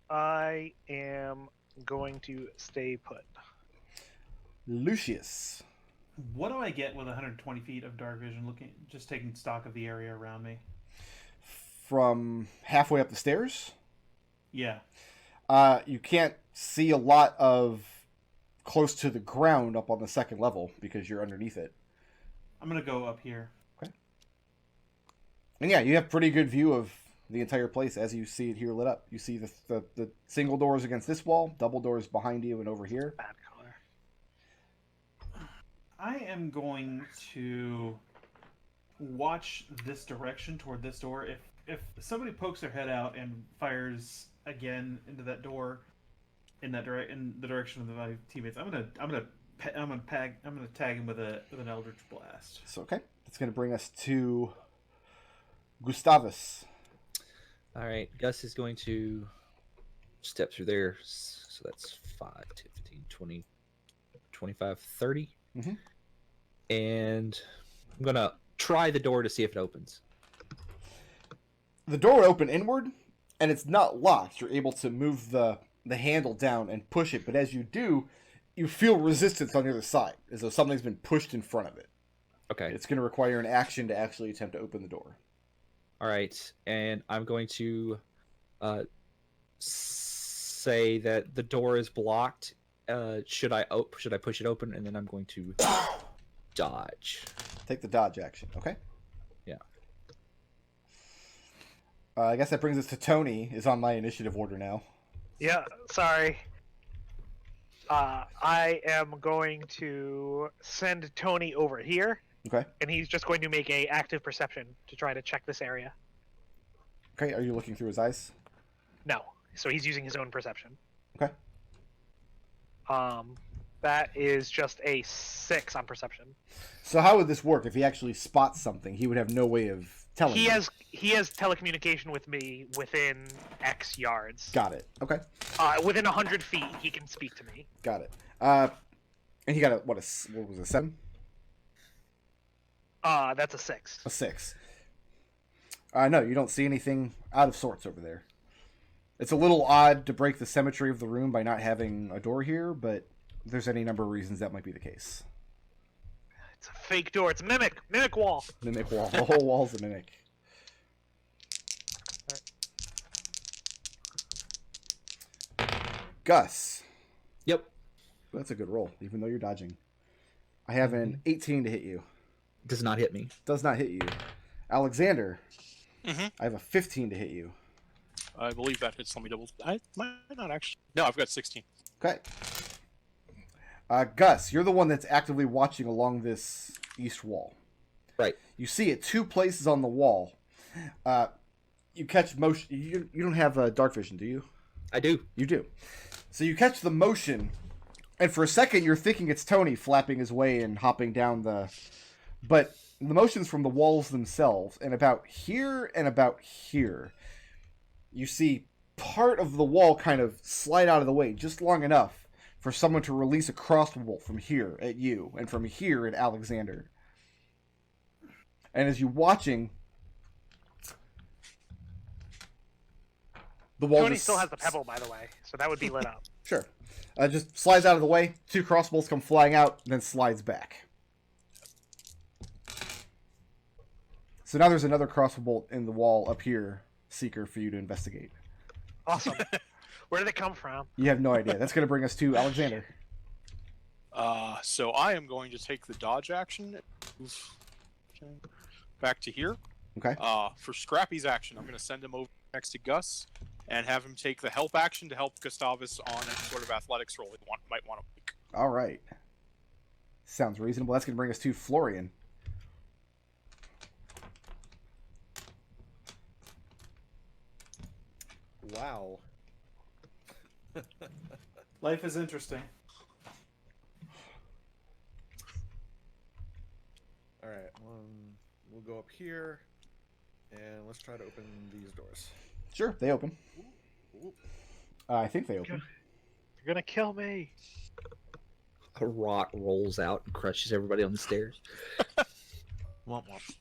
I am going to stay put. Lucius. What do I get with 120 feet of dark vision? Just taking stock of the area around me. From halfway up the stairs? Yeah. You can't see a lot of close to the ground up on the second level because you're underneath it. I'm gonna go up here. Okay. And yeah, you have pretty good view of the entire place as you see it here lit up. You see the single doors against this wall, double doors behind you and over here. Bad color. I am going to watch this direction toward this door. If somebody pokes their head out and fires again into that door, in the direction of my teammates, I'm gonna tag him with an Eldritch Blast. So okay, that's gonna bring us to Gustavus. All right, Gus is going to step through there. So that's 5, 10, 15, 20, 25, 30. Mm-hmm. And I'm going to try the door to see if it opens. The door will open inward, and it's not locked. You're able to move the handle down and push it, but as you do, you feel resistance on the other side, as though something's been pushed in front of it. Okay. It's going to require an action to actually attempt to open the door. All right, and I'm going to say that the door is blocked. Should I push it open, and then I'm going to dodge. Take the dodge action, okay? Yeah. I guess that brings us to Tony, is on my initiative order now. Yeah, sorry. I am going to send Tony over here. Okay. And he's just going to make a active perception to try to check this area. Okay, are you looking through his eyes? No. So he's using his own perception. Okay. That is just a 6 on perception. So how would this work? If he actually spots something, he would have no way of telling He you. he has telecommunication with me within X yards. Got it. Okay. Within 100 feet, he can speak to me. Got it. And he got what was it, 7? That's a 6. A 6. No, you don't see anything out of sorts over there. It's a little odd to break the symmetry of the room by not having a door here, but there's any number of reasons that might be the case. It's a fake door. It's a mimic wall. Mimic wall. The whole wall's a mimic. Gus. Yep. That's a good roll, even though you're dodging. I have an 18 to hit you. Does not hit me. Does not hit you. Alexander. Mm-hmm. I have a 15 to hit you. I believe that hits. Let me double. I might not actually. No, I've got 16. Okay. Gus, you're the one that's actively watching along this east wall. Right. You see at 2 places on the wall. You catch motion. You don't have dark vision, do you? I do. You do. So you catch the motion, and for a second you're thinking it's Tony flapping his way and hopping down the... But the motion's from the walls themselves, and about here, you see part of the wall kind of slide out of the way, just long enough for someone to release a crossbow from here at you, and from here at Alexander. And as you're watching, the wall Tony still has the pebble, by the way, so that would be lit up. Sure. Just slides out of the way, 2 crossbows come flying out, then slides back. So now there's another crossbow bolt in the wall up here, Seeker, for you to investigate. Awesome. Where did it come from? You have no idea. That's going to bring us to Alexander. So I am going to take the dodge action and move back to here. Okay. For Scrappy's action, I'm going to send him over next to Gus and have him take the help action to help Gustavus on any sort of athletics roll he might want to make. All right. Sounds reasonable. That's going to bring us to Florian. Wow. Life is interesting. All right, we'll go up here, and let's try to open these doors. Sure, they open. I think they open. You're gonna kill me. A rock rolls out and crushes everybody on the stairs. Womp womp.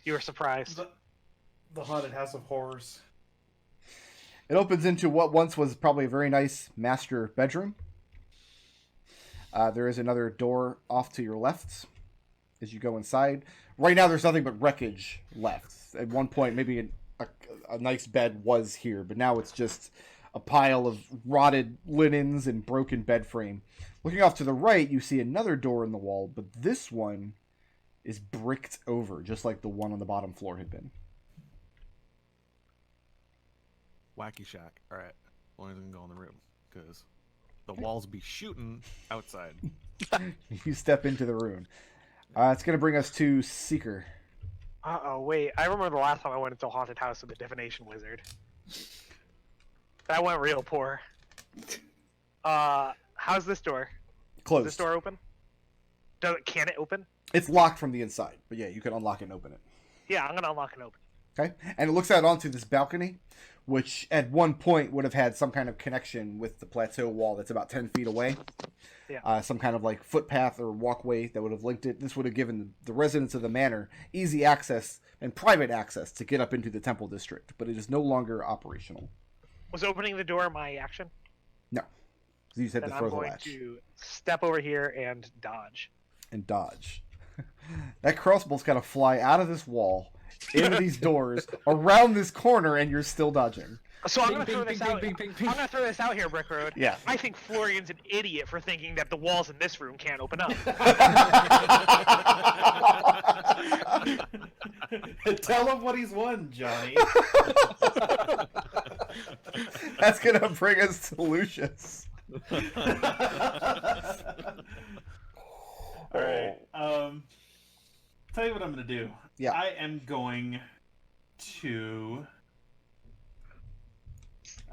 You were surprised. The haunted house of horrors. It opens into what once was probably a very nice master bedroom. There is another door off to your left as you go inside. Right now, there's nothing but wreckage left. At one point, maybe a nice bed was here, but now it's just a pile of rotted linens and broken bed frame. Looking off to the right, you see another door in the wall, but this one is bricked over, just like the one on the bottom floor had been. Wacky shack. All right. Only can go in the room because the walls be shooting outside. You step into the room. It's going to bring us to Seeker. Uh-oh, wait. I remember the last time I went into a haunted house with a divination wizard. That went real poor. How's this door? Closed. Is this door open? Can it open? It's locked from the inside, but yeah, you can unlock it and open it. Yeah, I'm gonna unlock and open. Okay, and it looks out onto this balcony, which at one point would have had some kind of connection with the plateau wall that's about 10 feet away. Yeah. Some kind of like footpath or walkway that would have linked it. This would have given the residents of the manor easy access and private access to get up into the temple district, but it is no longer operational. Was opening the door my action? No. You said Then to I'm throw the going latch. to step over here and dodge. And dodge. That crossbow's got to fly out of this wall, into these doors, around this corner, and you're still dodging. So I'm Ping, gonna ping, throw ping, this ping, out. ping, ping, ping. I'm gonna throw this out here, Brick Road. Yeah. I think Florian's an idiot for thinking that the walls in this room can't open up. Tell him what he's won, Johnny. That's going to bring us to Lucius. Alright. Tell you what I'm gonna do. Yeah. I am going to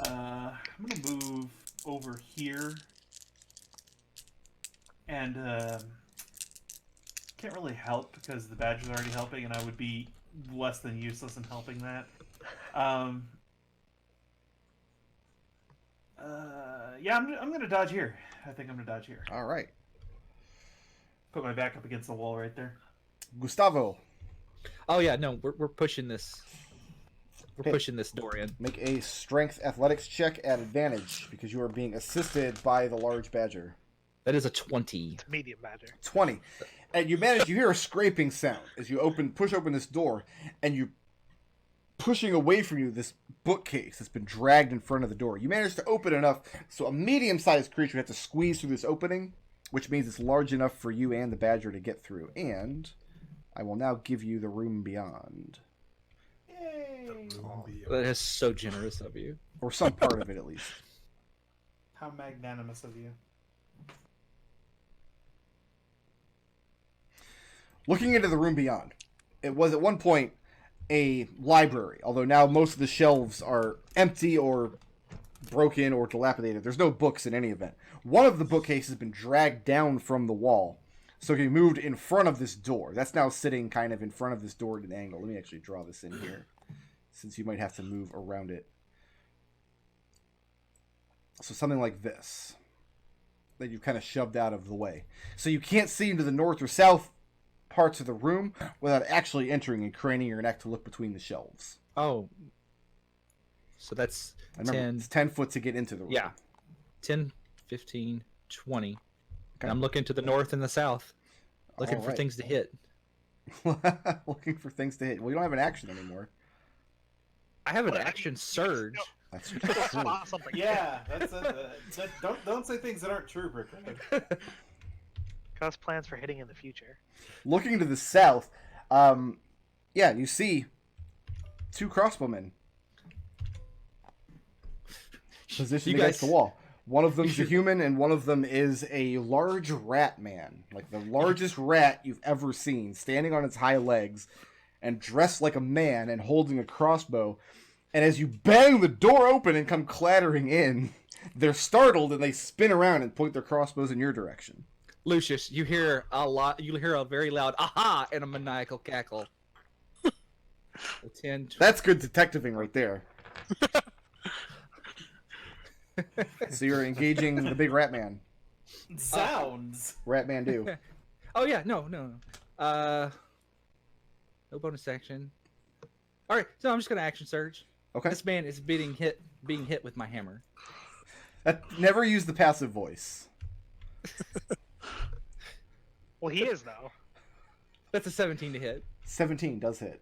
I'm gonna move over here and can't really help because the badge is already helping and I would be less than useless in helping that. Yeah, I'm gonna dodge here. I think I'm gonna dodge here. All right. Put my back up against the wall right there. Gustavo, Oh yeah, no, we're pushing this. We're Okay. pushing this door in. make a strength athletics check at advantage because you are being assisted by the large badger. That is a 20. Medium badger. 20. And you hear a scraping sound as you push open this door, and you pushing away from you this bookcase that's been dragged in front of the door. You manage to open enough so a medium-sized creature has to squeeze through this opening, which means it's large enough for you and the badger to get through. And I will now give you the room beyond. Yay! That is so generous of you. Or some part of it, at least. How magnanimous of you. Looking into the room beyond, it was at one point a library, although now most of the shelves are empty or broken or dilapidated. There's no books in any event. One of the bookcases has been dragged down from the wall, so it can be moved in front of this door. That's now sitting kind of in front of this door at an angle. Let me actually draw this in here, since you might have to move around it. So something like this, that you've kind of shoved out of the way. So you can't see into the north or south parts of the room without actually entering and craning your neck to look between the shelves. Oh. So that's Remember, 10. it's 10 foot to get into the room. Yeah. 10, 15, 20. Okay. And I'm looking to the north and the south. Looking All for right. things to hit. Looking for things to hit. Well, you don't have an action anymore. I have an action surge. That's Still true. spot something. Yeah, that's don't say things that aren't true, Brick. Gus plans for hitting in the future. Looking to the south, yeah, you see two crossbowmen positioned You against guys- the wall. One of them's a human, and one of them is a large rat man, like the largest rat you've ever seen, standing on its high legs and dressed like a man and holding a crossbow. And as you bang the door open and come clattering in, they're startled and they spin around and point their crossbows in your direction. Lucius, you hear a lot. You hear a very loud "aha" and a maniacal cackle. 10, That's good detectiving right there. So you're engaging the big rat man. Sounds. Rat man do. Oh yeah, no. No bonus action. All right, so I'm just gonna action surge. Okay. This man is being hit being hit with my hammer. Never use the passive voice. Well, he is though. That's a 17 to hit. 17 does hit.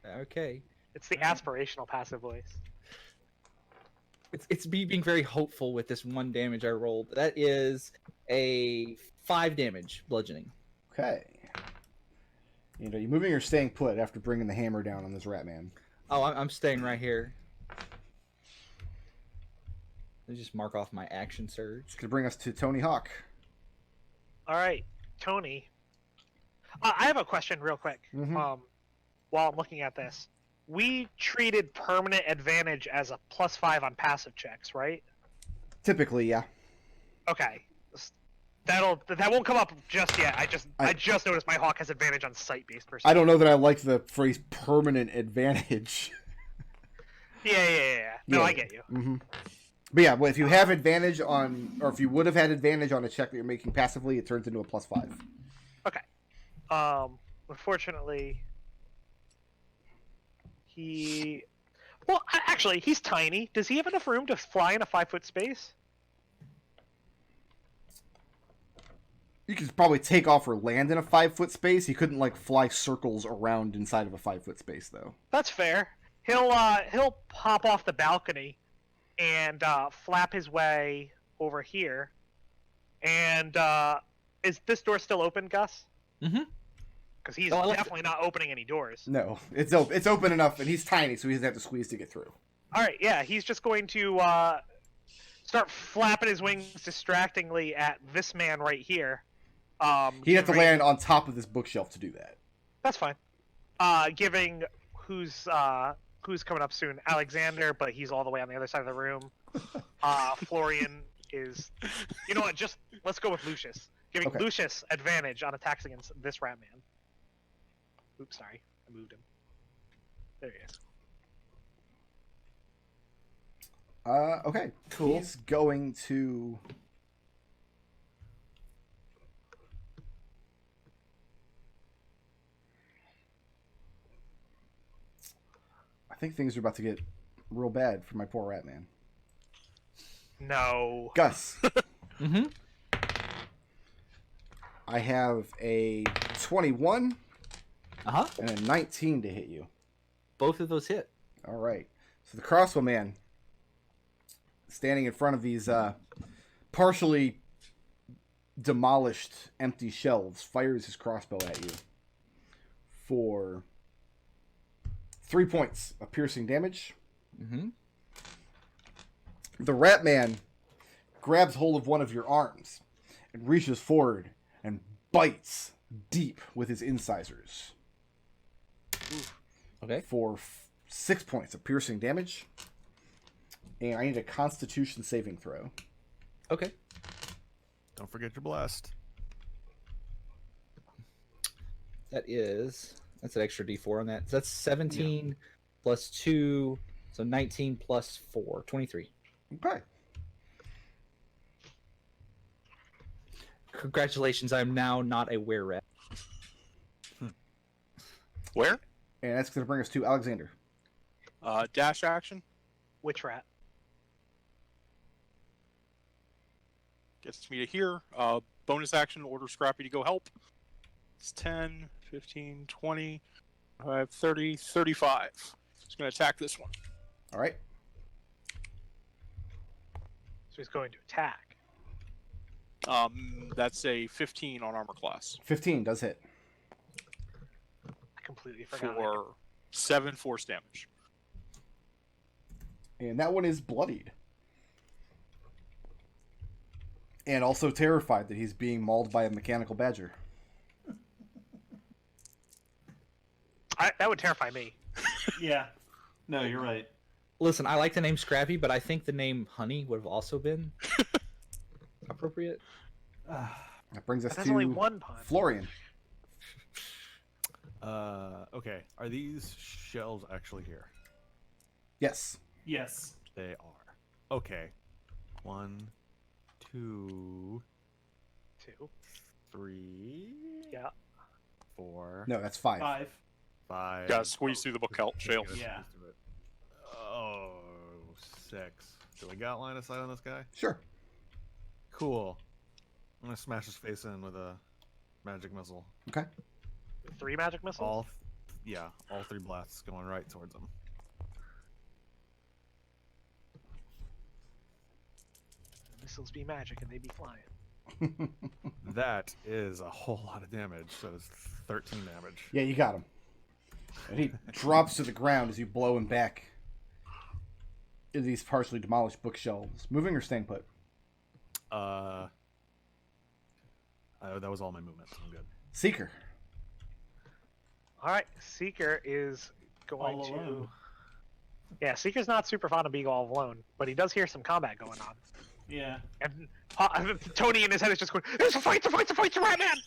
Okay. It's the aspirational passive voice. It's me being very hopeful with this 1 damage I rolled. That is a 5 damage bludgeoning. Okay. You know, you moving or staying put after bringing the hammer down on this rat man? Oh, I'm staying right here. Let me just mark off my action surge. It's gonna bring us to Tony Hawk. All right, Tony. I have a question real quick. Mhm. While I'm looking at this, we treated permanent advantage as a +5 on passive checks, right? Typically, yeah. Okay. That won't come up just yet. I just noticed my hawk has advantage on sight-based perception. I don't know that I like the phrase permanent advantage. Yeah. No, Yeah. I get you. Mm-hmm. But yeah, well, if you have advantage on, or if you would have had advantage on a check that you're making passively, it turns into a +5. Okay. Unfortunately, actually, he's tiny. Does he have enough room to fly in a 5-foot space? You could probably take off or land in a 5-foot space. He couldn't like fly circles around inside of a 5-foot space, though. That's fair. He'll pop off the balcony and flap his way over here. And is this door still open, Gus? Mm-hmm. Because he's Oh, I left definitely not opening any doors. No, it's open. It's open enough, and he's tiny, so he doesn't have to squeeze to get through. All right, yeah, he's just going to start flapping his wings distractingly at this man right here. He'd have to land on top of this bookshelf to do that. That's fine. Giving who's coming up soon, Alexander, but he's all the way on the other side of the room. Florian is, you know what? Just let's go with Lucius. Giving Okay. Lucius advantage on attacks against this rat man. Oops, sorry, I moved him. There he is. Okay. Cool. He's going to. I think things are about to get real bad for my poor rat man. No. Gus, Mm-hmm. I have a 21 Uh-huh. and a 19 to hit you. Both of those hit. All right. So the crossbow man, standing in front of these partially demolished empty shelves, fires his crossbow at you for 3 points of piercing damage. Mm-hmm. The rat man grabs hold of one of your arms and reaches forward and bites deep with his incisors Okay. for 6 points of piercing damage. And I need a Constitution saving throw. Okay. Don't forget you're blessed. That's an extra D4 on that. So that's 17 plus 2, so 19 plus 4, 23. Okay. Congratulations, I'm now not a were-rat. Where? And that's going to bring us to Alexander. Dash action. Which rat? Gets me to here. Bonus action, order Scrappy to go help. It's 10, 15, 20, 30, 35. He's going to attack this one. All right. So he's going to attack. That's a 15 on armor class 15 does hit. I completely forgot. for 7 force damage. And that one is bloodied. And also terrified that he's being mauled by a mechanical badger. That would terrify me. Yeah. No, you're right. Listen, I like the name Scrappy, but I think the name Honey would have also been appropriate. That brings us That's to only one pun. Florian. Okay. Are these shelves actually here? Yes. Yes. They are. Okay. 1, 2, 2. 3, Yeah. 4, No, that's 5. 5. 5. Gotta squeeze through the book shelf. Yeah. Oh, 6. Do we got line of sight on this guy? Sure. Cool. I'm gonna smash his face in with a magic missile. Okay. 3 magic missiles. All 3 blasts going right towards him. Missiles be magic and they be flying. That is a whole lot of damage. So it's 13 damage. Yeah, you got him. And he drops to the ground as you blow him back into these partially demolished bookshelves. Moving or staying put? That was all my movements. I'm good. Seeker. All right, Seeker is going All to. alone. Yeah, Seeker's not super fond of being all alone, but he does hear some combat going on. Yeah. And Tony in his head is just going, "There's a fight! The fight! The fight! The right man!"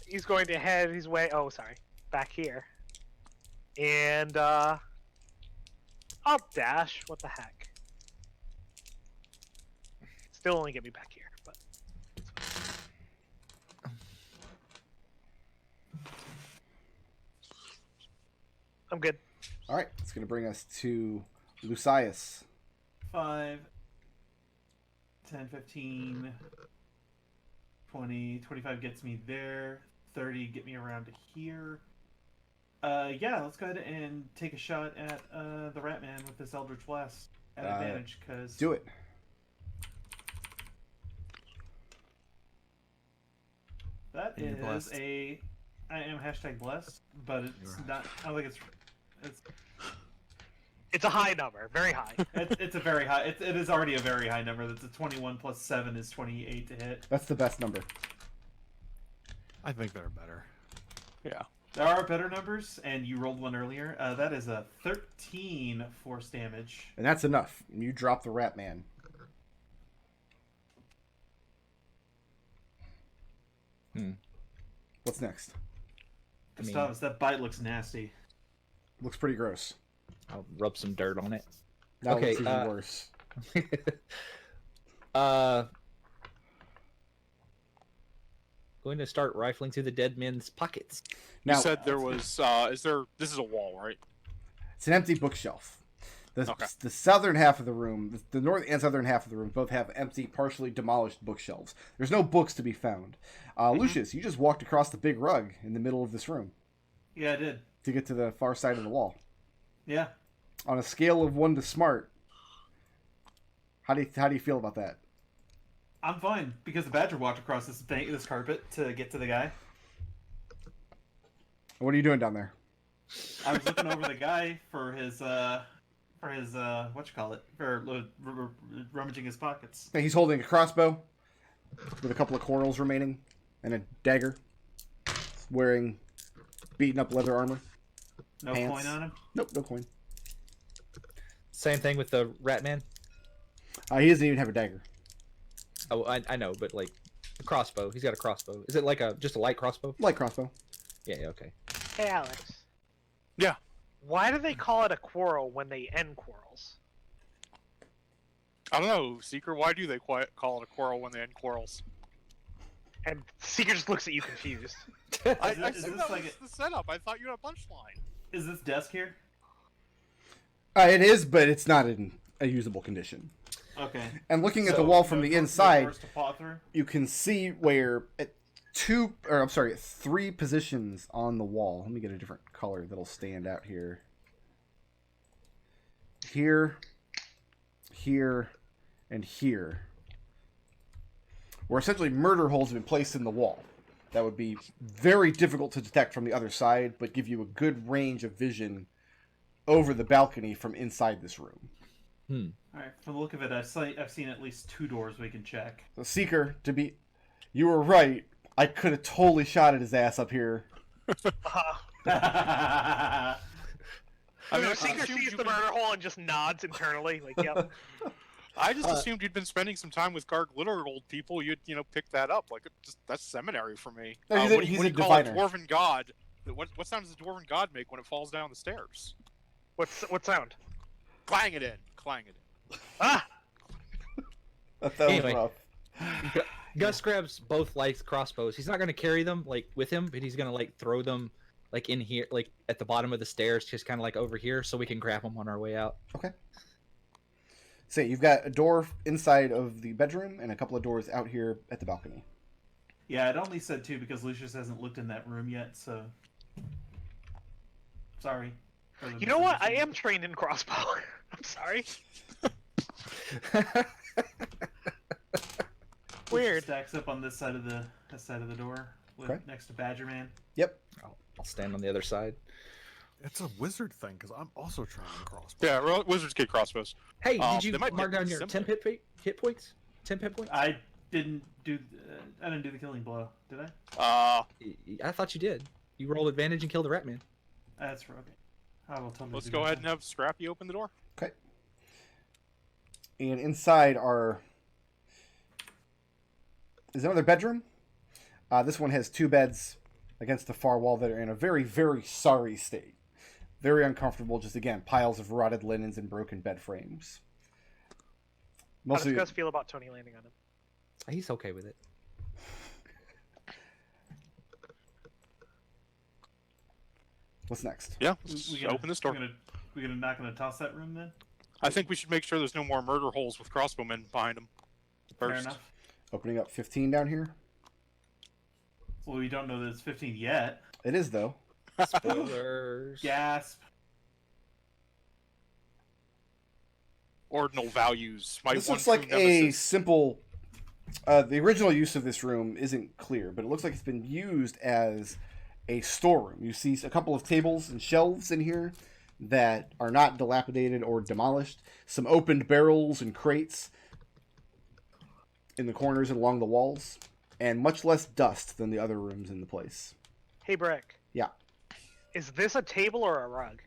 He's going to head his way. Oh, sorry, back here, and I'll dash. What the heck? Still only get me back here, but. I'm good. All right, it's going to bring us to Lucius. 5, 10, 15, 20, 25 gets me there. 30 get me around to here. Yeah, let's go ahead and take a shot at the Ratman with this Eldritch Blast at advantage, because... Do it. That You're is blessed. a... I am hashtag blessed, but it's You're not... I don't think it's... It's a high number, very high. It's a very high... It is already a very high number. That's a 21 plus 7 is 28 to hit. That's the best number. I think they're better. Yeah. There are better numbers, and you rolled one earlier. That is a 13 force damage. And that's enough. You drop the Rat Man. What's next? I mean- Gustavus, that bite looks nasty. Looks pretty gross. I'll rub some dirt on it. That Okay, looks even worse. Going to start rifling through the dead men's pockets. Now, You said there was. Is there? This is a wall, right? it's an empty bookshelf. Okay. The southern half of the room, the north and southern half of the room, both have empty, partially demolished bookshelves. There's no books to be found. Lucius, you just walked across the big rug in the middle of this room Yeah, I did. to get to the far side of the wall. Yeah. On a scale of 1 to smart, how do you feel about that? I'm fine, because the badger walked across this carpet to get to the guy. What are you doing down there? I was looking over the guy for his for rummaging his pockets. Hey, he's holding a crossbow with a couple of quarrels remaining and a dagger. Wearing beaten up leather armor. No Pants. coin on him. Nope, no coin. Same thing with the rat man. He doesn't even have a dagger. Oh, I know, but like a crossbow. He's got a crossbow. Is it like just a light crossbow? Light crossbow. Yeah, okay. Hey, Alex. Yeah. Why do they call it a quarrel when they end quarrels? I don't know, Seeker. Why do they call it a quarrel when they end quarrels? And Seeker just looks at you confused. I Is said this that like was the setup. I thought you had a punchline. Is this desk here? It is, but it's not in a usable condition. Okay. And looking at the So, wall from no the no inside, doors to paw through? you can see where at 3 positions on the wall. Let me get a different color that'll stand out here. Here, here, and here. Where essentially murder holes have been placed in the wall. That would be very difficult to detect from the other side, but give you a good range of vision over the balcony from inside this room. Alright, from the look of it, I've seen at least 2 doors we can check. So Seeker, you were right. I could have totally shot at his ass up here. I mean, Seeker sees the murder hole and just nods internally, like, yep. I just assumed you'd been spending some time with gargoyle people. You'd pick that up. Like that's seminary for me. No, he's What do a you call a diviner. dwarven god? What sound does a dwarven god make when it falls down the stairs? What sound? Clang it in. Clang it in. Ah! That was Anyway. rough. Gus grabs both light crossbows. He's not going to carry them like with him, but he's going to like throw them like in here, like at the bottom of the stairs, just kind of like over here, so we can grab them on our way out. Okay. So you've got a door inside of the bedroom and a couple of doors out here at the balcony. Yeah, it only said 2 because Lucius hasn't looked in that room yet, so... Sorry. for the You know what? I misunderstanding. am trained in crossbow. I'm sorry. Weird. Stacks up on this side of the door, Okay. next to Badger Man. Yep. I'll stand on the other side. It's a wizard thing because I'm also trying to crossbow. Yeah, wizards get crossbows. Hey, did you they might be mark down your similar. 10 hit points? 10 hit points? I didn't do the killing blow, did I? I thought you did. You rolled advantage and killed the rat man. That's right. Okay. I will totally. Let's do go that ahead and then. have Scrappy open the door. Okay. And inside is another bedroom. This one has 2 beds against the far wall that are in a very, very sorry state. Very uncomfortable. Just again, piles of rotted linens and broken bed frames. How does Mostly, Gus feel about Tony landing on him? He's okay with it. what's next? Yeah, We let's gonna- open this door. We're not gonna toss that room then. I think we should make sure there's no more murder holes with crossbowmen behind them. Fair First. enough. Opening up 15 down here. Well, we don't know that it's 15 yet. It is though. Spoilers. Gasp. Ordinal values. My This one looks like true a nemesis. simple. The original use of this room isn't clear, but it looks like it's been used as a storeroom. You see a couple of tables and shelves in here that are not dilapidated or demolished. Some opened barrels and crates in the corners and along the walls, and much less dust than the other rooms in the place. Hey, Brick. Yeah. Is this a table or a rug?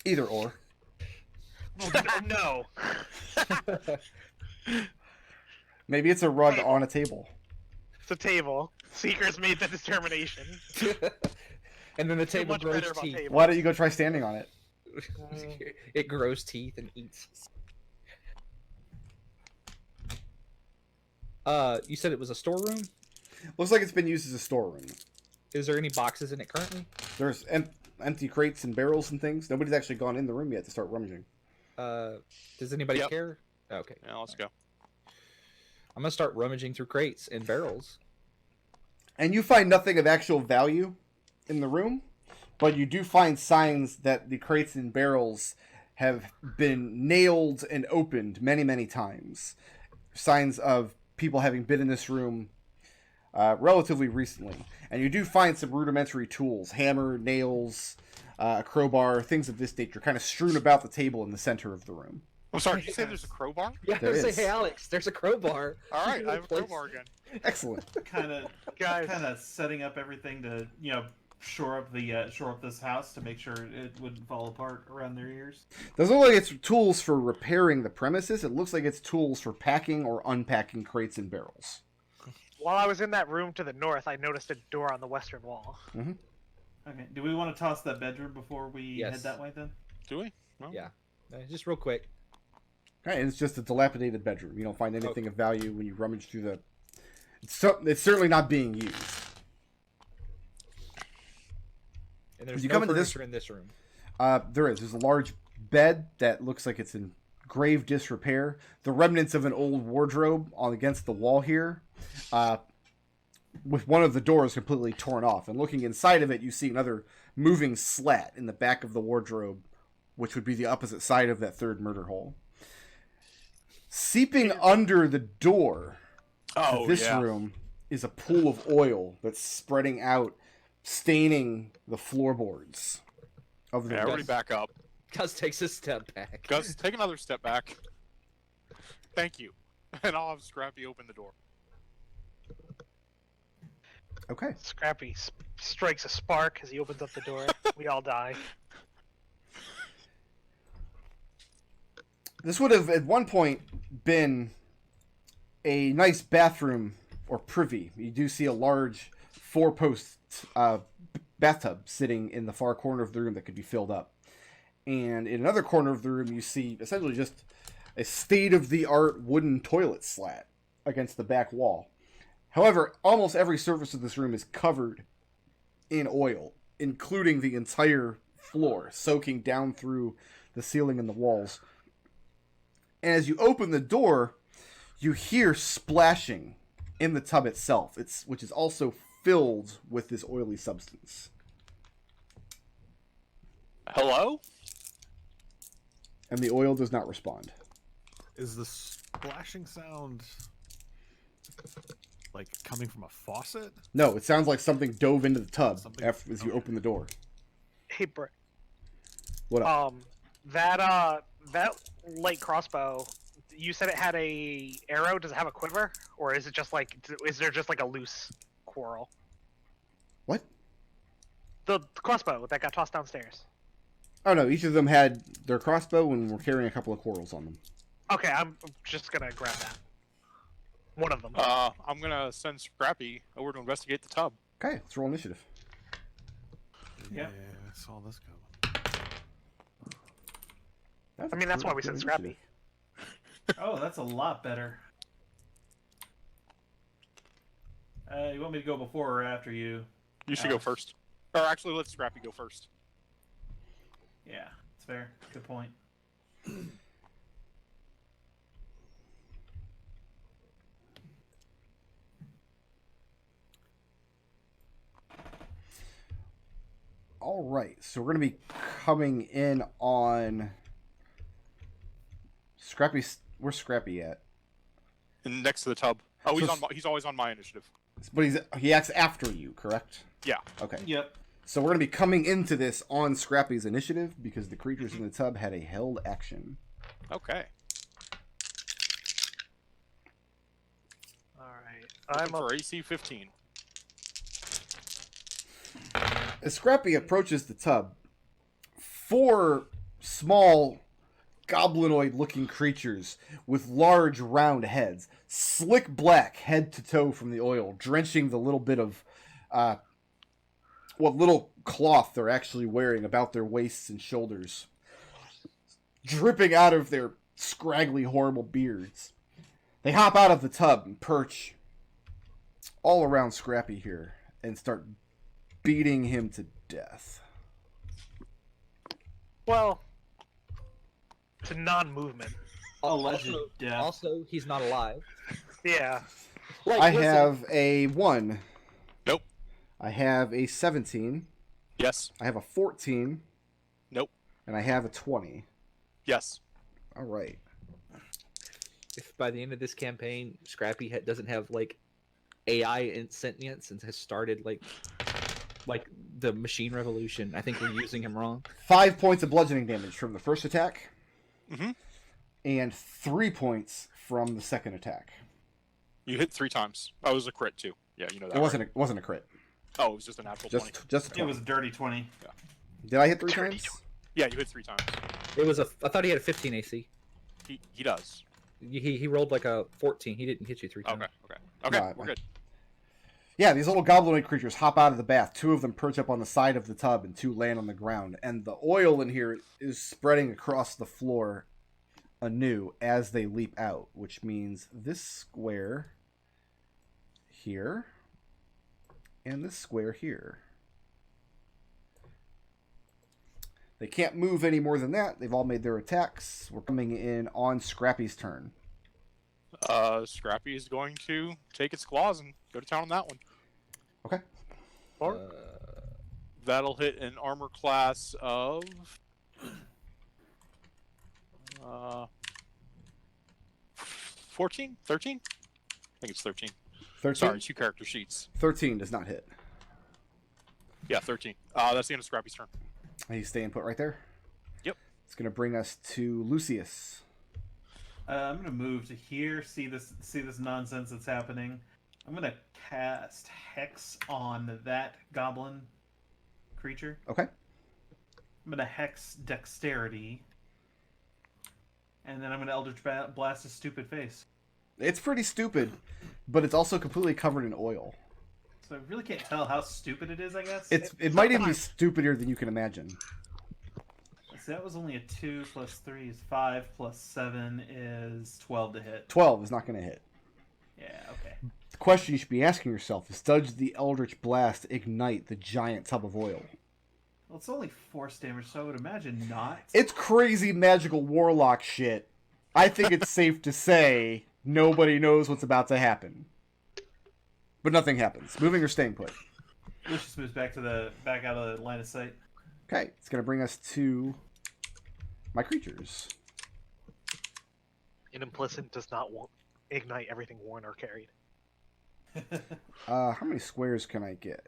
Either or. No. Maybe it's a rug Table. on a table. It's a table. Seekers made the determination. And then the Feel table much grows better about teeth. tables. Why don't you go try standing on it? It grows teeth and eats. You said it was a storeroom? Looks like it's been used as a storeroom. Is there any boxes in it currently? There's empty crates and barrels and things. Nobody's actually gone in the room yet to start rummaging. Does anybody Yep. care? Okay. Yeah, let's go. I'm gonna start rummaging through crates and barrels. And you find nothing of actual value in the room, but you do find signs that the crates and barrels have been nailed and opened many, many times. Signs of people having been in this room relatively recently. And you do find some rudimentary tools, hammer, nails, a crowbar, things of this nature, kind of strewn about the table in the center of the room. I'm sorry, did you say there's a crowbar? Yeah, There say, is. hey Alex, there's a crowbar. All right, I have a Place- crowbar again. Excellent. Kind of Guys. setting up everything to shore up this house to make sure it wouldn't fall apart around their ears. Doesn't look like it's tools for repairing the premises. It looks like it's tools for packing or unpacking crates and barrels. While I was in that room to the north, I noticed a door on the western wall. Okay. Do we want to toss that bedroom before we Yes. head that way then? Do we? Well, Yeah. Just real quick. Right, and it's just a dilapidated bedroom. You don't find anything of value when you rummage through the. It's certainly not being used. And there's You no come into this- furniture in this room. There is. There's a large bed that looks like it's in grave disrepair. The remnants of an old wardrobe on against the wall here, with one of the doors completely torn off. And looking inside of it, you see another moving slat in the back of the wardrobe, which would be the opposite side of that third murder hole. Seeping under the door Oh, to this yeah. room is a pool of oil that's spreading out, staining the floorboards of the Yeah, room. everybody back up. Gus takes a step back. Gus, take another step back. Thank you. And I'll have Scrappy open the door. Okay. Scrappy strikes a spark as he opens up the door. We all die. This would have at one point been a nice bathroom or privy. You do see a large 4-post bathtub sitting in the far corner of the room that could be filled up. And in another corner of the room, you see essentially just a state-of-the-art wooden toilet slat against the back wall. However, almost every surface of this room is covered in oil, including the entire floor, soaking down through the ceiling and the walls. And as you open the door, you hear splashing in the tub itself, which is also filled with this oily substance. Hello? And the oil does not respond. Is the splashing sound like coming from a faucet? No, it sounds like something dove into the tub Something- as you open the door. Hey, Brett. What up? That light crossbow. You said it had a arrow. Does it have a quiver, or is it just like? Is there just like a loose quarrel? What? The crossbow that got tossed downstairs. Oh no, each of them had their crossbow and were carrying a couple of quarrels on them. Okay, I'm just gonna grab that. One of them. I'm gonna send Scrappy over to investigate the tub. Okay, let's roll initiative. Yeah. I saw this go. I mean, that's why we pretty said good Scrappy. Oh, that's a lot better. You want me to go before or after you? You should go first. Or actually, let Scrappy go first. Yeah, it's fair. Good point. All right, so we're going to be coming in on Scrappy. Where's Scrappy at? And next to the tub. Oh, So- he's always on my initiative. But he acts after you, correct? Yeah. Okay. Yep. So we're going to be coming into this on Scrappy's initiative because the creatures in the tub had a held action. Okay. All right. I'm I'm up. for AC 15. As Scrappy approaches the tub, 4 small goblinoid-looking creatures with large round heads, slick black head to toe from the oil, drenching the little bit of what little cloth they're actually wearing about their waists and shoulders, dripping out of their scraggly, horrible beards. They hop out of the tub and perch all around Scrappy here and start beating him to death. Well, it's a non-movement. Alleged death. Also, he's not alive. Yeah. Like, I listen, have a 1. Nope. I have a 17. Yes. I have a 14. Nope. And I have a 20. Yes. All right. if by the end of this campaign, Scrappy doesn't have like AI and sentience and has started like the machine revolution, I think we're using him wrong. 5 points of bludgeoning damage from the first attack. Mm-hmm. And 3 points from the second attack. You hit 3 times. Oh, it was a crit too. Yeah, you know that. It wasn't a crit. Oh, it was just a natural 20. Just a It 20. was a dirty 20. Did I hit 3 Dirty times? Yeah, you hit 3 times. It was I thought he had a 15 AC. He does. He rolled like a 14. He didn't hit you 3 times. Okay, No, we're good. Yeah, these little goblinoid creatures hop out of the bath. 2 of them perch up on the side of the tub and 2 land on the ground. And the oil in here is spreading across the floor anew as they leap out, which means this square here and this square here. They can't move any more than that. They've all made their attacks. We're coming in on Scrappy's turn. Scrappy is going to take its claws and go to town on that one. Okay. Or That'll hit an armor class of 14? 13? I think it's 13. 13? Sorry, 2 character sheets. 13 does not hit. Yeah, 13. That's the end of Scrappy's turn. Are you staying put right there? Yep. It's going to bring us to Lucius. I'm gonna move to here. See this nonsense that's happening. I'm gonna cast Hex on that goblin creature. Okay. I'm gonna Hex Dexterity, and then I'm gonna Eldritch Blast his stupid face. It's pretty stupid, but it's also completely covered in oil. So I really can't tell how stupid it is. I guess It might even be stupider than you can imagine. So that was only a 2 plus 3 is 5 plus 7 is 12 to hit. 12 is not going to hit. Yeah, okay. question you should be asking yourself is, does the Eldritch Blast ignite the giant tub of oil? Well, it's only force damage, so I would imagine not. It's crazy magical warlock shit. I think it's safe to say nobody knows what's about to happen. But nothing happens. Moving or staying put? Lucius moves back out of the line of sight. Okay, it's going to bring us to my creatures. An implicit does not ignite everything worn or carried. How many squares can I get?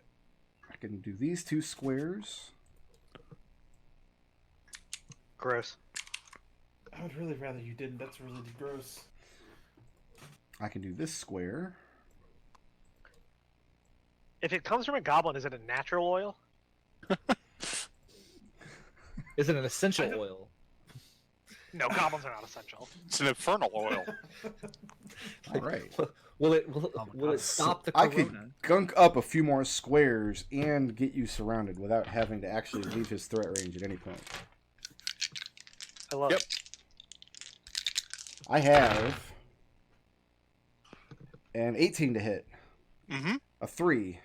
I can do these 2 squares. Gross. I would really rather you didn't. That's really gross. I can do this square. If it comes from a goblin, is it a natural oil? Is it an essential oil? No, goblins are not essential. It's an infernal oil. All right. Will it stop the I corona? could gunk up a few more squares and get you surrounded without having to actually leave his threat range at any point. I love Yep. it. I have an 18 to hit, Mm-hmm. a 3,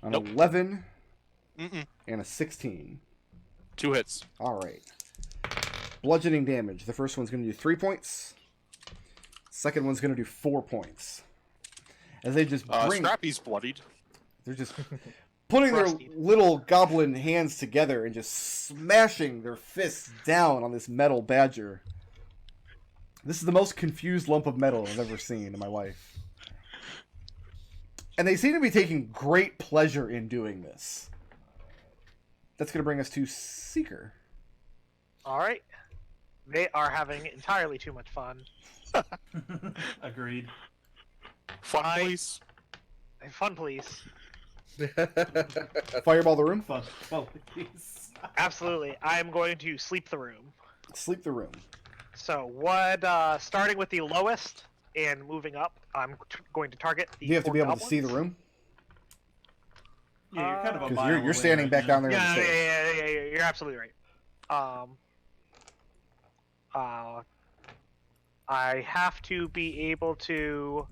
an Nope. 11, Mm-mm. and a 16. 2 hits. All right. Bludgeoning damage. The first one's going to do 3 points. Second one's going to do 4 points. As they just bring... Scrappy's bloodied. They're just putting their Rusty. little goblin hands together and just smashing their fists down on this metal badger. This is the most confused lump of metal I've ever seen in my life. And they seem to be taking great pleasure in doing this. That's going to bring us to Seeker. All right. They are having entirely too much fun. Agreed. Fun, I- please. Fun, please. Fireball the room. Fun. Oh, please. Absolutely. I'm going to sleep the room. Sleep the room. So, starting with the lowest and moving up, I'm going to target the You have to 4 be able to see the goblins. room. Yeah, you're kind of a Because mile you're away standing right back now. down there in the Yeah, stairs. yeah, you're absolutely right. I have to be able to...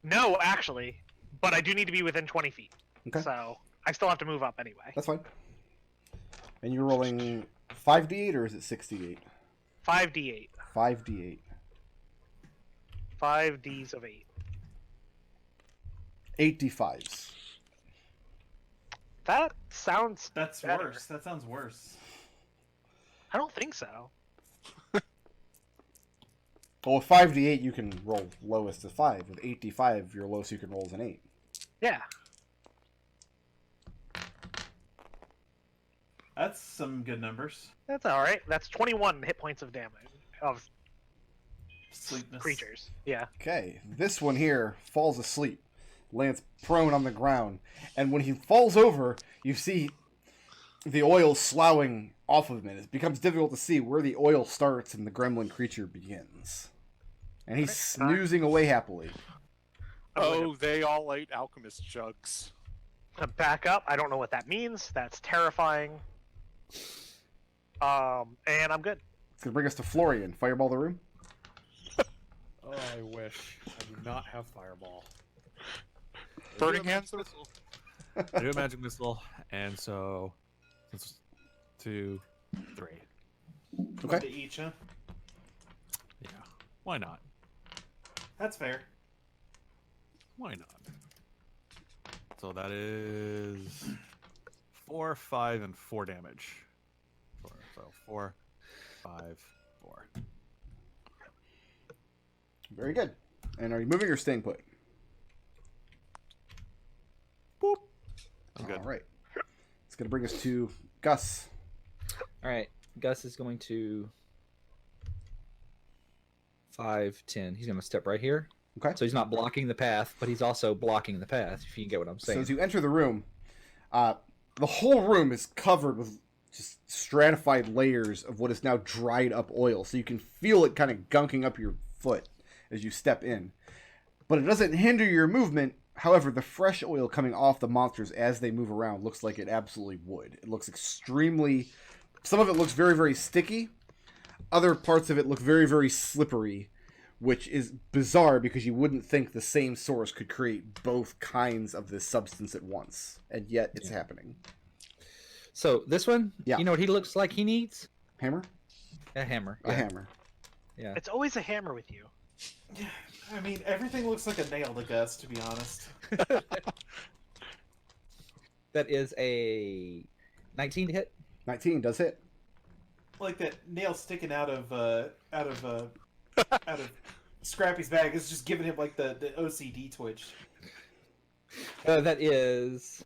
No, actually. But I do need to be within 20 feet. Okay. So, I still have to move up anyway. That's fine. And you're rolling 5d8 or is it 6d8? 5d8. 5d8. 5 Ds of 8. 8d5s. That sounds That's better. worse. That sounds worse. I don't think so. Well, with 5d8, you can roll lowest of 5. With 8d5, your lowest you can roll is an 8. Yeah. That's some good numbers. That's alright. That's 21 hit points of damage. Of Sleepness. creatures. Yeah. Okay, this one here falls asleep, lands prone on the ground, and when he falls over, you see the oil sloughing off of him, and it becomes difficult to see where the oil starts and the gremlin creature begins. And he's snoozing away happily. Oh, they all ate alchemist jugs. Back up. I don't know what that means. That's terrifying. And I'm good. It's gonna bring us to Florian. Fireball the room. Oh, I wish. I do not have fireball. Burning hands? I do a magic missile, and so it's 2, 3. Okay. To each, huh? Yeah. Why not? That's fair. Why not? So that is 4, 5, and 4 damage. So 4, 5, 4. Very good. And are you moving or staying put? Boop. I'm good. All right. It's gonna bring us to Gus. All right, Gus is going to 5, 10. He's going to step right here. Okay. So he's not blocking the path, but he's also blocking the path. If you get what I'm So saying. as you enter the room, the whole room is covered with just stratified layers of what is now dried up oil. So you can feel it kind of gunking up your foot as you step in. But it doesn't hinder your movement. However, the fresh oil coming off the monsters as they move around looks like it absolutely would. It looks extremely... Some of it looks very, very sticky. Other parts of it look very, very slippery, which is bizarre because you wouldn't think the same source could create both kinds of this substance at once, and yet it's happening. So this one, Yeah. you know what he looks like he needs? Hammer? A hammer. A hammer. Yeah. It's always a hammer with you. I mean, everything looks like a nail to Gus, to be honest. That is a 19 to hit. 19 does hit. Like that nail sticking out of Scrappy's bag is just giving him like the OCD twitch. That is.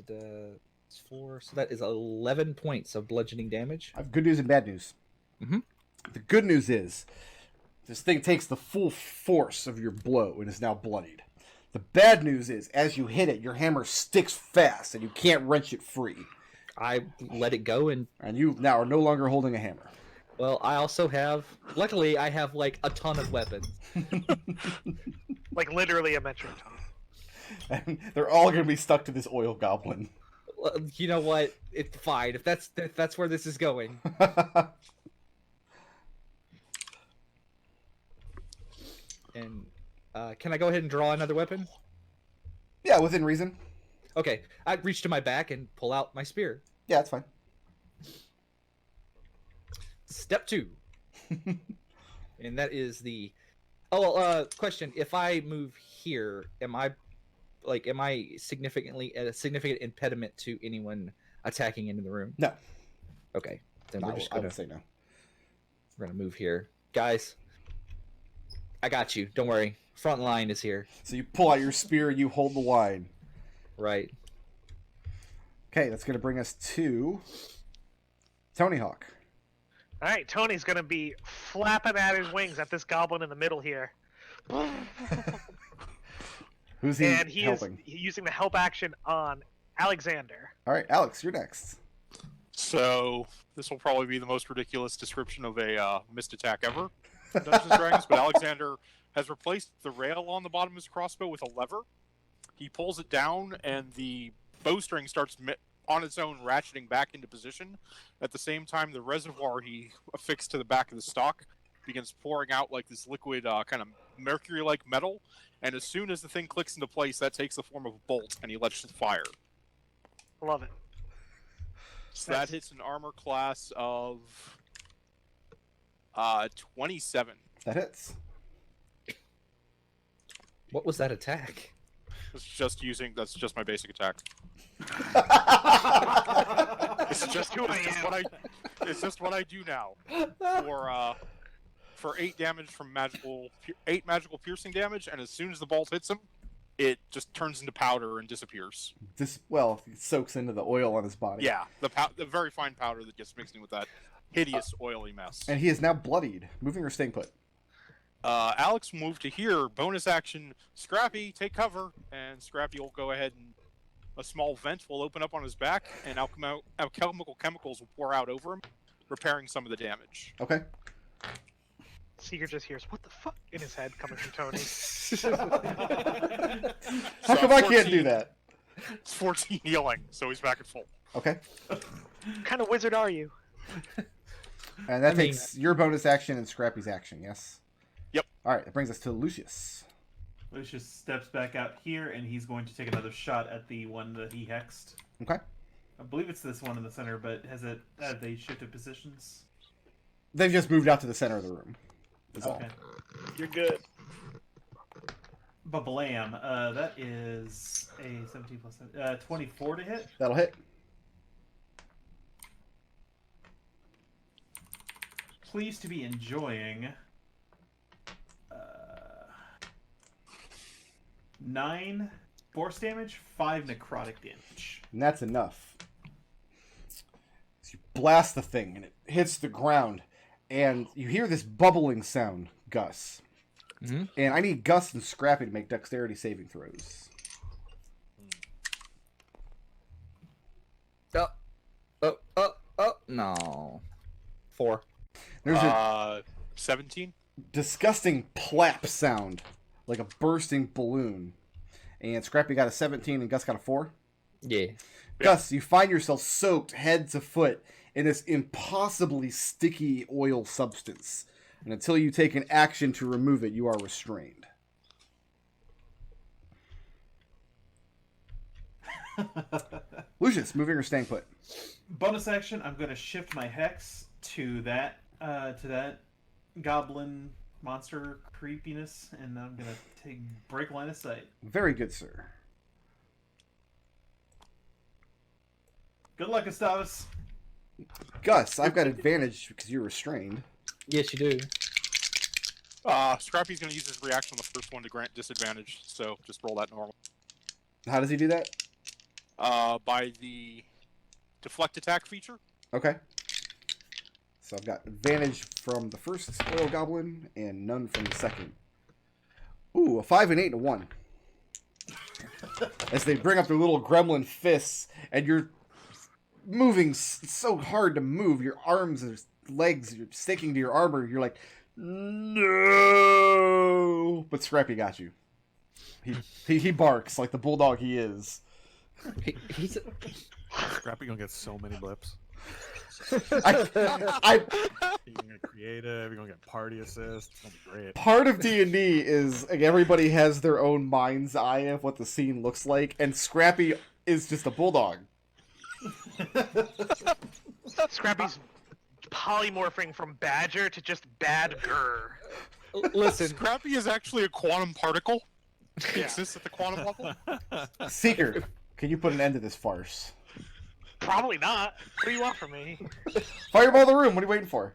It's 4. So that is 11 points of bludgeoning damage. I have good news and bad news. Mhm. The good news is this thing takes the full force of your blow and is now bloodied. The bad news is, as you hit it, your hammer sticks fast and you can't wrench it free. I let it go, and And you now are no longer holding a hammer. well, I also have. Luckily, I have like a ton of weapons. Like literally a metric ton. And they're all going to be stuck to this oil goblin. You know what? It's fine if that's where this is going. And can I go ahead and draw another weapon? Yeah, within reason. Okay, I reach to my back and pull out my spear. Yeah, that's fine. Step 2. And that is the question. If I move here, am I significantly a significant impediment to anyone attacking into the room? No. Okay. Then No, we're just I would say no. we're gonna move here. Guys, I got you. Don't worry. Front line is here. So you pull out your spear and you hold the line. Right. Okay, that's going to bring us to Tony Hawk. All right, Tony's gonna be flapping at his wings at this goblin in the middle here, Who's he and he helping? is using the help action on Alexander. All right, Alex, you're next. So this will probably be the most ridiculous description of a missed attack ever in Dungeons and Dragons, but Alexander has replaced the rail on the bottom of his crossbow with a lever. He pulls it down, and the bowstring starts on its own ratcheting back into position. At the same time, the reservoir he affixed to the back of the stock begins pouring out like this liquid kind of mercury-like metal, and as soon as the thing clicks into place, that takes the form of a bolt, and he lets it fire. Love it. So that hits an armor class of 27. That hits. What was that attack? That's just my basic attack. It's just what I do now. For 8 damage from eight magical piercing damage, and as soon as the bolt hits him, it just turns into powder and disappears. It soaks into the oil on his body. Yeah, the very fine powder that gets mixed in with that hideous oily mess. And he is now bloodied. Moving or staying put? Alex will move to here. Bonus action, Scrappy, take cover, and Scrappy will go ahead and a small vent will open up on his back, and alchemical chemicals will pour out over him, repairing some of the damage. Okay. Seeker just hears "what the fuck" in his head coming from Tony. How come I can't do that? It's 14 healing, so he's back at full. Okay. What kind of wizard are you? And that takes your bonus action and Scrappy's action, yes? Yep. All right, that brings us to Lucius. Lucius steps back out here, and he's going to take another shot at the one that he hexed. Okay. I believe it's this one in the center, but have they shifted positions? They've just moved out to the center of the room. That's all. Okay. You're good. Bablam. That is a 17 plus 24 to hit. That'll hit. Pleased to be enjoying 9 force damage, 5 necrotic damage. And that's enough. So you blast the thing, and it hits the ground, and you hear this bubbling sound, Gus. Mm-hmm. And I need Gus and Scrappy to make dexterity saving throws. No. 4. There's a 17. disgusting plap sound, like a bursting balloon. And Scrappy got a 17 and Gus got a 4. Yeah. Gus, you find yourself soaked head to foot in this impossibly sticky oil substance. And until you take an action to remove it, you are restrained. Lucius, moving or staying put? Bonus action, I'm going to shift my hex to that goblin monster creepiness, and I'm going to take break line of sight. Very good, sir. Good luck, Gustavus. Gus, I've got advantage because you're restrained. Yes, you do. Scrappy's going to use his reaction on the first one to grant disadvantage, so just roll that normal. How does he do that? By the deflect attack feature. Okay. So I've got advantage from the first oil goblin and none from the second. Ooh, a 5, an 8, and a 1. As they bring up their little gremlin fists, and you're moving so hard to move. Your arms and legs, you're sticking to your armor. You're like, no. But Scrappy got you. He barks like the bulldog he is. He's Scrappy gonna get so many blips. I You're gonna get creative. You're gonna get party assist. It's gonna be great. Part of D&D is like, everybody has their own mind's eye of what the scene looks like, and Scrappy is just a bulldog. Scrappy's polymorphing from badger to just badger. listen. Scrappy is actually a quantum particle. He exists at the quantum level. Seeker, can you put an end to this farce? Probably not. What do you want from me? Fireball the room. What are you waiting for?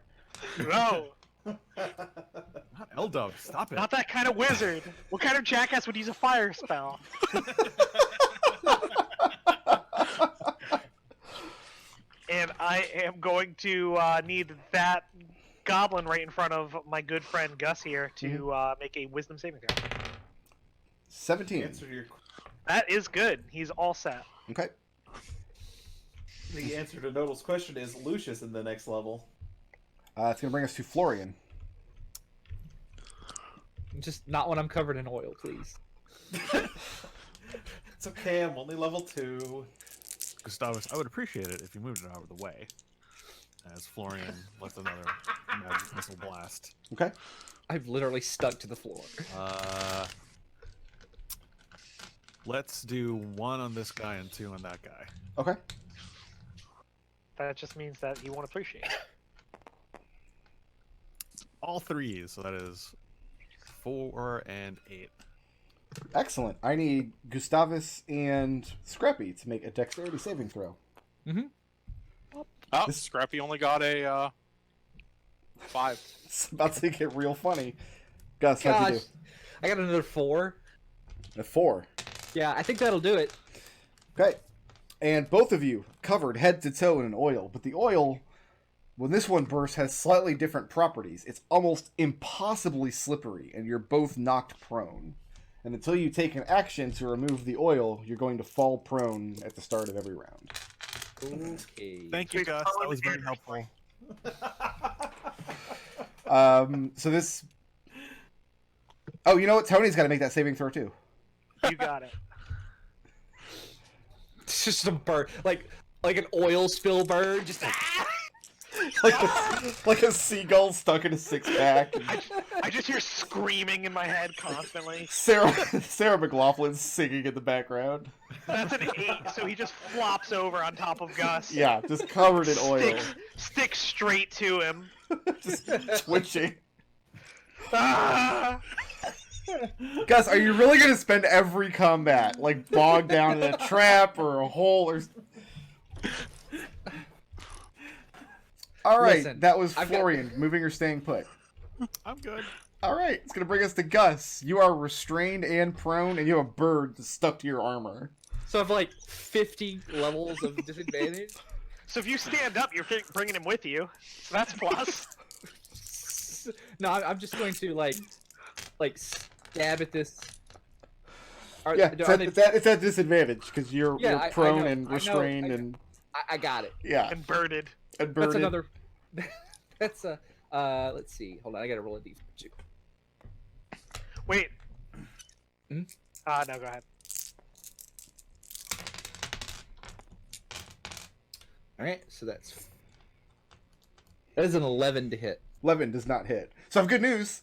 No, Not L-Dub. Stop it. not that kind of wizard. What kind of jackass would use a fire spell? And I am going to need that goblin right in front of my good friend Gus here to make a wisdom saving throw. 17. Answer to your, That is good. He's all set. Okay. the answer to Nodal's question is Lucius in the next level. It's going to bring us to Florian. Just not when I'm covered in oil, please. It's okay, I'm only level 2. Gustavus, I would appreciate it if you moved it out of the way. As Florian left another magic missile blast. Okay. I've literally stuck to the floor. Let's do 1 on this guy and 2 on that guy. Okay. That just means that he won't appreciate it. All 3s, so that is 4 and 8. Excellent. I need Gustavus and Scrappy to make a dexterity saving throw. Oh, Scrappy only got a 5. It's about to get real funny. Gus, how'd you Gosh, I got another 4. do? A 4. Yeah, I think that'll do it. Okay. And both of you covered head to toe in an oil, but the oil, when this one bursts, has slightly different properties. It's almost impossibly slippery, and you're both knocked prone. And until you take an action to remove the oil, you're going to fall prone at the start of every round. Okay. Thank you, Gus. That was very helpful. So this... Oh, you know what? Tony's got to make that saving throw, too. You got it. It's just a bird, like an oil spill bird. Just like a seagull stuck in a six-pack. I just hear screaming in my head constantly. Sarah McLaughlin's singing in the background. That's an 8, so he just flops over on top of Gus. Yeah, just covered in oil. Sticks straight to him. Just twitching. Ah! Gus, are you really going to spend every combat, like, bogged down in a trap or a hole or... Alright, Listen, that was I've got- Florian, moving or staying put. I'm good. Alright, it's going to bring us to Gus. You are restrained and prone, and you have a bird stuck to your armor. so I have like 50 levels of disadvantage. So if you stand up, you're bringing him with you. So that's plus. No, I'm just going to like stab at this. Yeah, it's at disadvantage, because you're I prone know, and restrained and... I got it. Yeah, And birded. and That's birded. another. That's a. Let's see. Hold on, I gotta roll a d2. Wait. Hmm? No, go ahead. All right, so that is an 11 to hit. 11 does not hit. So I have good news.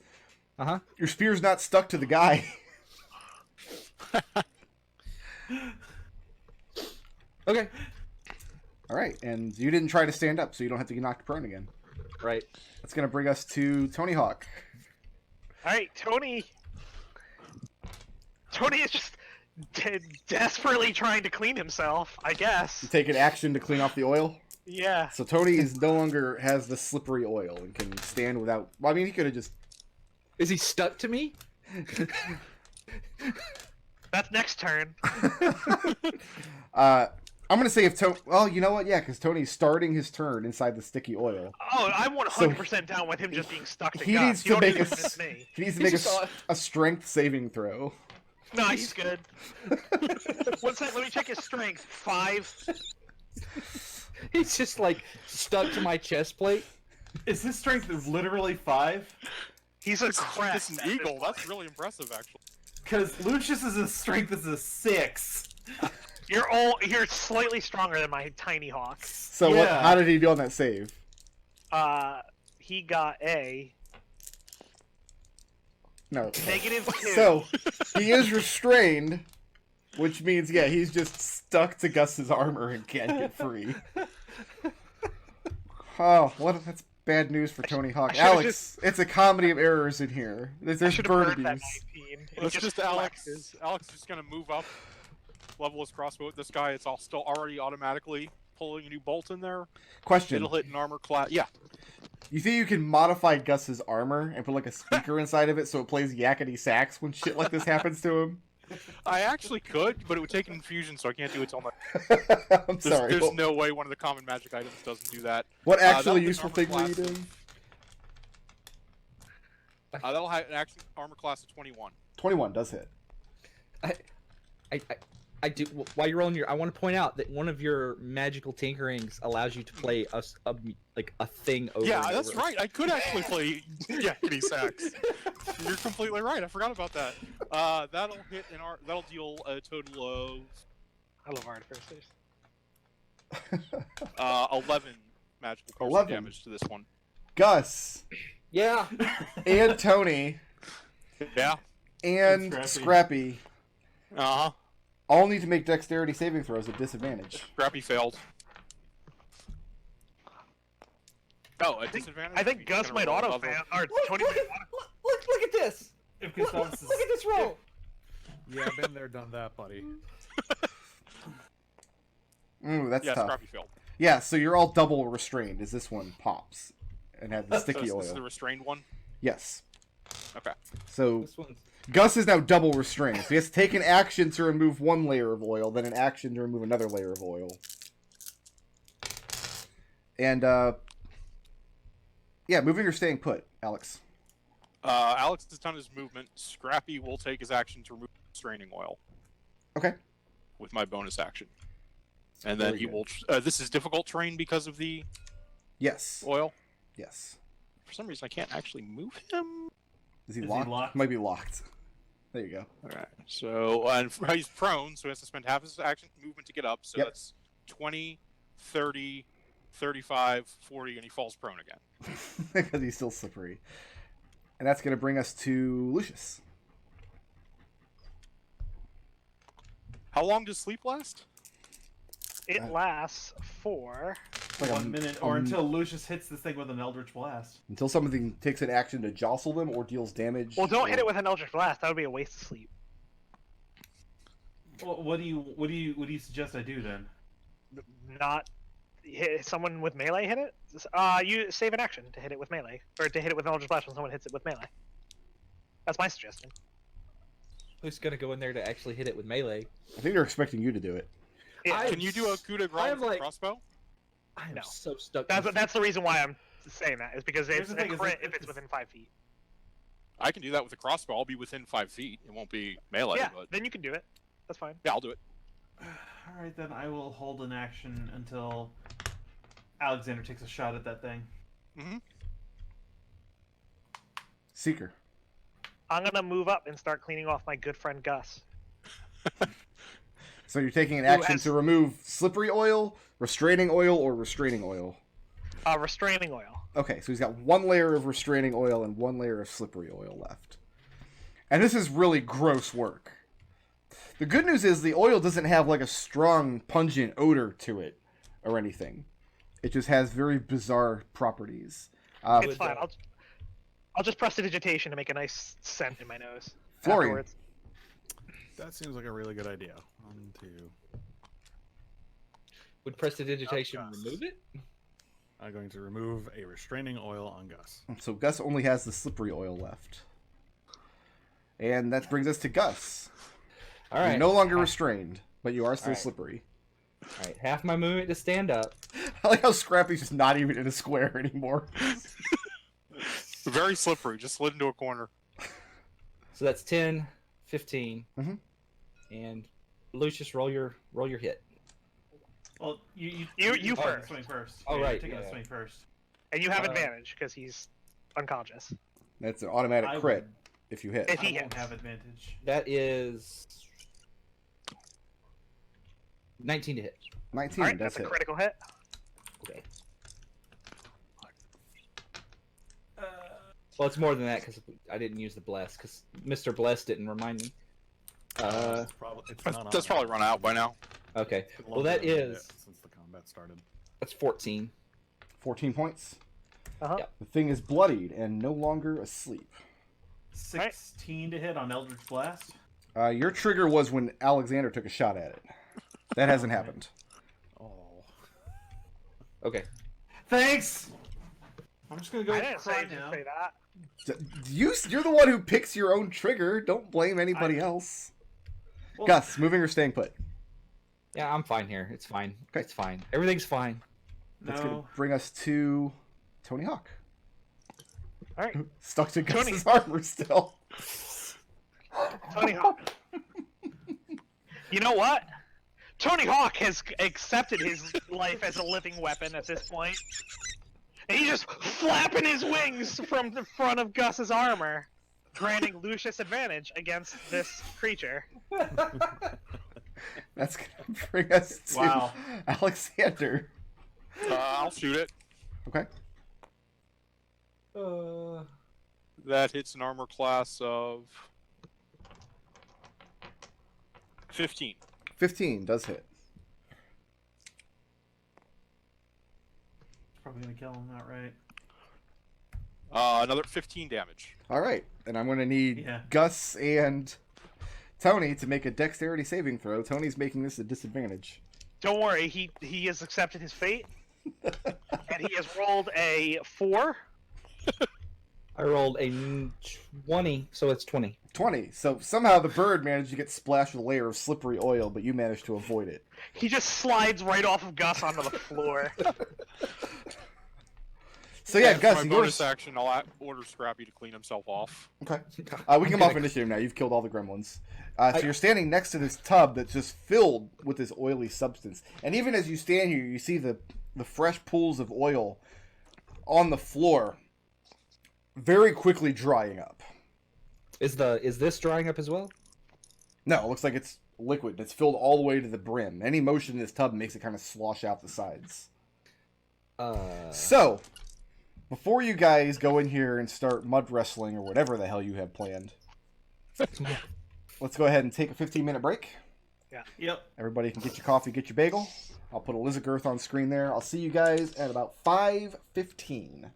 Uh-huh. Your spear's not stuck to the guy. Okay. All right, and you didn't try to stand up, so you don't have to get knocked prone again. Right. That's going to bring us to Tony Hawk. All right, Tony. Tony is just desperately trying to clean himself, I guess. You take an action to clean off the oil. Yeah. So Tony is no longer has the slippery oil and can stand without... Well, I mean, he could have just... Is he stuck to me? That's next turn. I'm going to say if Tony... Well, you know what? Yeah, because Tony's starting his turn inside the sticky oil. Oh, I'm 100% down with him just being stuck to He Gus. needs You to don't make even a, convince me. he needs to make He's just a strength saving throw. No, he's good. One second, let me check his strength. 5. He's just like stuck to my chest plate. Is his strength literally 5? He's a It's crest. an at this eagle. point. That's really impressive, actually. Because Lucius's strength is a 6. You're slightly stronger than my tiny hawk. So what? Yeah. How did he do on that save? He got a No. -2. So he is restrained, which means he's just stuck to Gus's armor and can't get free. Oh, that's bad news for Tony Hawk. I should've Alex, it's a comedy of errors in here. I There's should have bird burned that abuse. 19. Let's just Alex. flexes. Alex is just gonna move up, level his crossbow with this guy. It's all still already automatically pulling a new bolt in there. Question: It'll hit an armor class. Yeah. You think you can modify Gus's armor and put like a speaker inside of it so it plays yakety sax when shit like this happens to him? I actually could, but it would take an infusion, so I can't do it till my. I'm sorry. There's no way one of the common magic items doesn't do that. What actually that'll hit useful armor thing were you class. doing? That'll have an action armor class of 21. 21 does hit. I do. While you're on I want to point out that one of your magical tinkerings allows you to play a thing over. Yeah, and that's over. right. I could actually play yakety sax. You're completely right. I forgot about that. That'll hit that'll deal a total of I love artificers. 11 magical piercing 11. damage to this one. Gus Yeah. and Tony Yeah. and And Scrappy Uh-huh. all need to make dexterity saving throws at disadvantage. Scrappy failed. Oh, a disadvantage? I think You Gus gotta might roll auto above fan, it. or Tony might auto. Look at this. If Look, Gustavus look at this roll. Yeah, been there, done that, buddy. Ooh, that's Yeah, tough. Scrappy failed. Yeah, so you're all double restrained as this one pops and had the So sticky this oil. is the restrained one? Yes. Okay. So This one's Gus is now double restrained. So he has to take an action to remove one layer of oil, then an action to remove another layer of oil. And moving or staying put, Alex. Alex has done his movement. Scrappy will take his action to remove restraining oil Okay. with my bonus action. And Very then he good. will... this is difficult terrain because of the Yes. oil. Yes. For some reason, I can't actually move him. Is he Is he locked? locked? Might be locked. There you go. Alright, so and he's prone, so he has to spend half his action movement to get up. So Yep. that's 20, 30, 35, 40, and he falls prone again. Because he's still slippery. And that's going to bring us to Lucius. How long does sleep last? It lasts for. Like 1 minute, or until Lucius hits this thing with an Eldritch Blast. until something takes an action to jostle them or deals damage. Well, don't hit or- it with an Eldritch Blast. That would be a waste of sleep. Well, what do you suggest I do then? Not hit someone with melee. Hit it. You save an action to hit it with melee, or to hit it with an Eldritch Blast when someone hits it with melee. That's my suggestion. who's gonna go in there to actually hit it with melee? I think they're expecting you to do it. Yeah, Can you do a coup de grace I'm with a like- crossbow? I am No. so stuck. that's the reason why I'm saying that is because Here's it's the a thing, is crit that if it's within 5 feet. I can do that with a crossbow. I'll be within 5 feet. It won't be melee, Yeah, but then you can do it. That's fine. yeah, I'll do it. All right, then I will hold an action until Alexander takes a shot at that thing. Mm-hmm. Seeker. I'm gonna move up and start cleaning off my good friend Gus. So you're taking an Who action has- to remove slippery oil, restraining oil, or restraining oil. Restraining oil. Okay, so he's got 1 layer of restraining oil and 1 layer of slippery oil left. And this is really gross work. The good news is the oil doesn't have like a strong, pungent odor to it or anything. It just has very bizarre properties. It's fine. I'll just prestidigitation to make a nice scent in my nose. Florian. Afterwards. That seems like a really good idea. 1, 2. Would prestidigitation Gus. remove it? I'm going to remove a restraining oil on Gus. So Gus only has the slippery oil left. And that brings us to Gus. All right. You're no longer restrained, but you are still All right. slippery. All right. Half my movement to stand up. I like how Scrappy's just not even in a square anymore. Very slippery. Just slid into a corner. So that's 10, 15, Mhm. and Lucius, roll your hit. Well, you first. swing first. Oh, Yeah, right, Take yeah, the yeah. swing first. And you have Uh, advantage because he's unconscious. That's an automatic I crit would- if you hit. If I he won't hits. have advantage. That is 19 to hit. 19, All right, that's that's a it. critical hit. Okay. Well, it's more than that because I didn't use the bless because Mr. Bless didn't remind me. It's not on That's there. probably run out by now. Okay. It's Well, longer that than a minute is since the combat started. that's 14. 14 points. Uh-huh. Yep. The thing is bloodied and no longer asleep. 16 to hit on Eldritch Blast. Your trigger was when Alexander took a shot at it. That hasn't happened. Oh. Okay. Thanks. I'm just gonna go I didn't say cry you should now. say that. You're the one who picks your own trigger. Don't blame anybody else. Well, Gus, moving or staying put? Yeah, I'm fine here. It's fine. Okay. It's fine. Everything's fine. That's going No. to bring us to Tony Hawk. All right, Stuck to Tony. Gus's armor still. Tony Hawk. You know what? Tony Hawk has accepted his life as a living weapon at this point. And he's just flapping his wings from the front of Gus's armor, granting Lucius advantage against this creature. That's going to bring us to Wow. Alexander. I'll shoot it. Okay. That hits an armor class of 15. 15 does hit. Probably gonna kill him outright. Another 15 damage. All right. And I'm going to need Yeah. Gus and Tony to make a dexterity saving throw. Tony's making this a disadvantage. Don't worry, he has accepted his fate, and he has rolled a 4. I rolled a 20, so it's 20. 20. So somehow the bird managed to get splashed with a layer of slippery oil, but you managed to avoid it. He just slides right off of Gus onto the floor. So yeah, For Gus, my yours. bonus action, I'll order Scrappy to clean himself off. Okay. We can come off initiative now. You've killed all the gremlins. So you're standing next to this tub that's just filled with this oily substance. And even as you stand here, you see the fresh pools of oil on the floor very quickly drying up. Is this drying up as well? No, it looks like it's liquid. It's filled all the way to the brim. Any motion in this tub makes it kind of slosh out the sides. So, before you guys go in here and start mud wrestling or whatever the hell you have planned, let's go ahead and take a 15-minute break. Yep. Everybody can get your coffee, get your bagel. I'll put a Lizagirth on screen there. I'll see you guys at about 5:15.